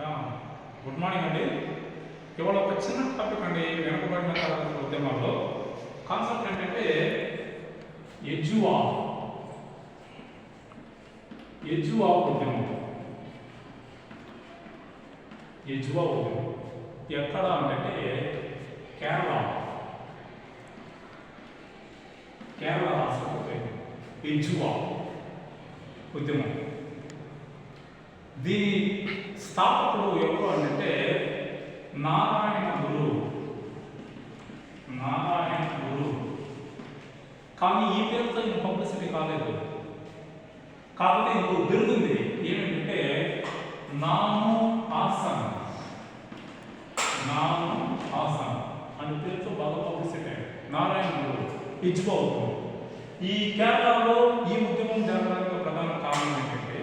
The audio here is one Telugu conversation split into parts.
గుడ్ మార్నింగ్ అండి. ఇవాళ ఒక చిన్న టాపిక్ అండి. వెనుకబడిన తరగతి ఉద్యమాల్లో కాన్సెప్ట్ ఏంటంటే ఎజ్జువా ఉద్యమం. ఎజ్జువా ఉద్యమం ఎక్కడ అంటే కేరళ రాష్ట్రంలో ఎజ్జువా ఉద్యమం. దీని స్థాపకుడు ఎవరు అంటే నారాయణ గురు. కానీ ఈ పేరుతో ఇంక పబ్లిసిటీ కాలేదు. కాకపోతే ఇంకో బిరుదుంది ఏమిటంటే నాము ఆసన్ అనే పేరుతో బాగా పబ్లిసిటీ అయ్యాడు నారాయణ గురు ఎజ్జువా ఉద్యమం. ఈ కేరళలో ఈ ఉద్యమం జరగడానికి ప్రధాన కారణం ఏంటంటే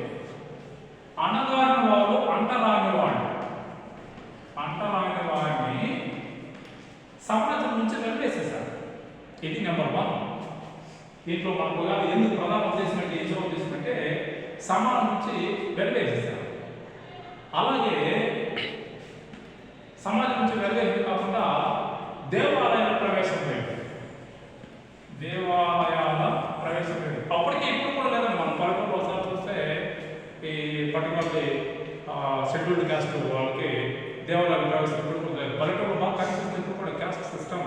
అణగారిన వాళ్ళు అంటరాని వాడిని సమాజం నుంచి వెలివేసేశారు. ఇది నెంబర్ 1. దీంట్లో మనకు ఎందుకు ప్రధాన ఉద్దేశం అంటే ఏం ఉద్దేశం అంటే సమాజం నుంచి వెలివేసేశారు. అలాగే సమాజం నుంచి వెలివేసే కాకుండా దేవాలయాల ప్రవేశం లేదు. అప్పటికి ఇప్పుడు కూడా లేదండి. మన పల్లెటూరులో ఒకసారి చూస్తే ఈ పర్టికులర్లీ షెడ్యూల్డ్ క్యాస్ట్ వాళ్ళకి దేవాలయాల ప్రవేశం ఇప్పుడు కూడా లేదు. పల్లెటూరులో బాగా కనిపిస్తుంది. ఇప్పుడు కూడా క్యాస్ట్ సిస్టమ్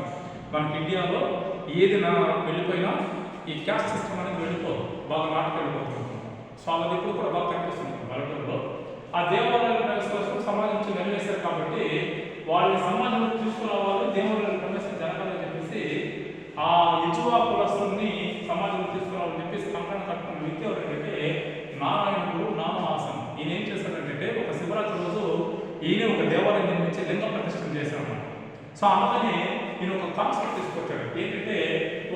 మనకి ఇండియాలో ఏది వెళ్ళిపోయినా ఈ క్యాస్ట్ సిస్టమ్ అనేది వెళ్ళిపోదు, బాగా నాటుకు వెళ్ళిపోతుంది. సో అది ఇప్పుడు కూడా బాగా కనిపిస్తుంది పల్లెటూరులో. ఆ దేవాలయాల ప్రవేశం కోసం సమాజం నుంచి వెలివేశారు కాబట్టి వాళ్ళని సమాజంలో తీసుకురావాలి, దేవాలయాల ప్రవేశం జరగాలని చెప్పేసి ఆ ఎజ్జువా కులస్తుల్ని సమాజంలో తీసుకురావాలని చెప్పేసి కంకణం కట్టుకున్న వ్యక్తి ఎవరంటే నారాయణ గురు నామహాసన్. ఈయన ఏం చేశాడంటే ఒక శివరాత్రి రోజు ఈయన ఒక దేవాలయం నిర్మించి లింగ ప్రతిష్టం చేశాడు. సో అందుకని ఈయన ఒక కాన్సెప్ట్ తీసుకొచ్చాడు. ఏంటంటే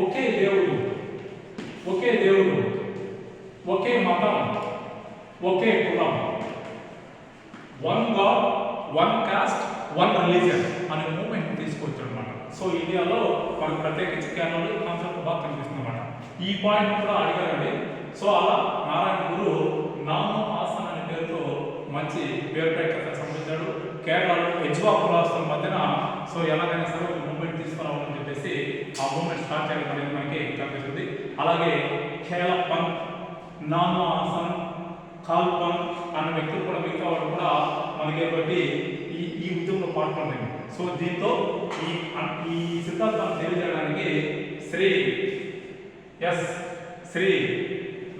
ఒకే దేవుడు, ఒకే మతం, ఒకే కులం, 1 గాడ్ 1 కాస్ట్ 1 రిలీజియన్ అనే మూవ్మెంట్ తీసుకొచ్చాడు అన్నమాట. సో ఇండియాలో మనకు ప్రత్యేకించి కేరళలో ఈ కాన్సెప్ట్ బాగా కనిపిస్తుంది అన్నమాట. ఈ పాయింట్ కూడా అడిగారండి. సో అలా నారాయణ గురు నాము ఆసన్ అనే పేరుతో మంచి పేరు ప్రఖ్యాతలు సంబంధించాడు. కేరళలో ఎజ్జువా కులాస్తుల మధ్యన సో ఎలాగైనా సరే ఒక మూవ్మెంట్ తీసుకురావాలని చెప్పేసి ఆ మూవ్మెంట్ స్టార్ట్ చేయడం అనేది మనకి కనిపిస్తుంది. అలాగే ఖేలప్పన్, నాము ఆసన్, కాల్పన్ అన్న వ్యక్తులు కూడా మిగతా వాళ్ళు కూడా మనకి బట్టి ఈ ఉద్యమంలో పాల్గొన్నారు. సో దీంతో ఈ సిద్ధాంతాన్ని తెలియజేయడానికి శ్రీ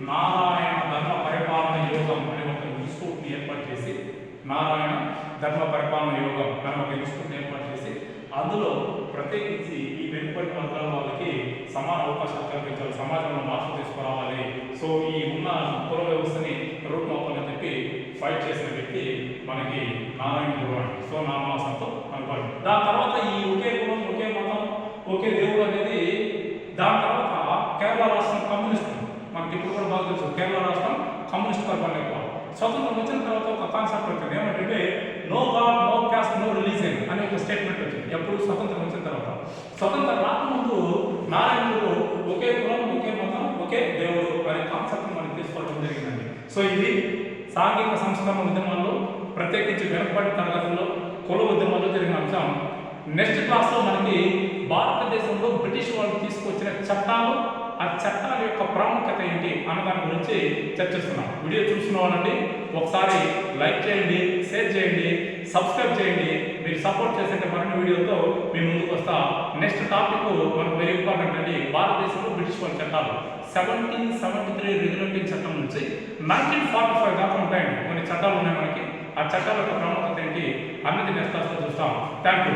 నారాయణ ధర్మ పరిపాలన యోగం అనే ఒక ఇన్స్టిట్యూట్ని ఏర్పాటు చేసి అందులో ప్రత్యేకించి ఈ వెనుకబడిన వర్గాల వాళ్ళకి సమాన అవకాశాలు కల్పించాలి, సమాజంలో మార్పు తీసుకురావాలి. సో ఈ ఉన్న కుల వ్యవస్థని రూపుమాపాలని చెప్పి ఫైట్ చేసిన వ్యక్తి మనకి నారాయణ గురు అండి. సో నామాసంతో అనుకోండి. దాని తర్వాత ఈ ఒకే కులం, ఒకే మతం, ఒకే దేవుడు అనేది దాని తర్వాత కేరళ రాష్ట్రం కమ్యూనిస్ట్. మనకి ఇప్పుడు కూడా బాగా తెలుసు కేరళ రాష్ట్రం కమ్యూనిస్ట్ పరిపాలన ఎక్కువ. స్వతంత్రం వచ్చిన తర్వాత ఒక కాన్సెప్ట్ వచ్చింది. ఏమంటే no god no caste no religion అనే ఒక స్టేట్మెంట్ వచ్చింది. ఎప్పుడు స్వతంత్రం వచ్చిన తర్వాత. స్వతంత్రం రాకముందు నారాయణ గురు ఒకే కులం, ఒకే మతం, ఒకే దేవుడు అనే కాన్సెప్ట్ మనకి తీసుకోవడం జరిగిందండి. సో ఇది సాంఘిక సంస్కరణ ఉద్యమాల్లో ప్రత్యేకించి వెనుకబడిన తరగతుల్లో కుల ఉద్యమాల్లో జరిగిన అంశం. నెక్స్ట్ క్లాస్లో మనకి భారతదేశంలో బ్రిటిష్ వాళ్ళు తీసుకొచ్చిన చట్టాలు, ఆ చట్టాల యొక్క ప్రాముఖ్యత ఏంటి అన్న దాని గురించి చర్చిస్తున్నాం. వీడియో చూసిన వాళ్ళండి ఒకసారి లైక్ చేయండి, షేర్ చేయండి, సబ్స్క్రైబ్ చేయండి. మీరు సపోర్ట్ చేసే మరిన్ని వీడియోతో మీ ముందుకు వస్తా. నెక్స్ట్ టాపిక్ మనకు వెరీ ఇంపార్టెంట్ అండి. భారతదేశంలో బ్రిటిష్ వాళ్ళ చట్టాలు 1773 రెగ్యులేటింగ్ చట్టం నుంచి 1945 దాకా ఉంటాయండి. కొన్ని చట్టాలు ఉన్నాయి మనకి. ఆ చట్టాల యొక్క ప్రాముఖ్యత ఏంటి అన్నది నెక్స్ట్ క్లాస్లో చూస్తాం. Thank you.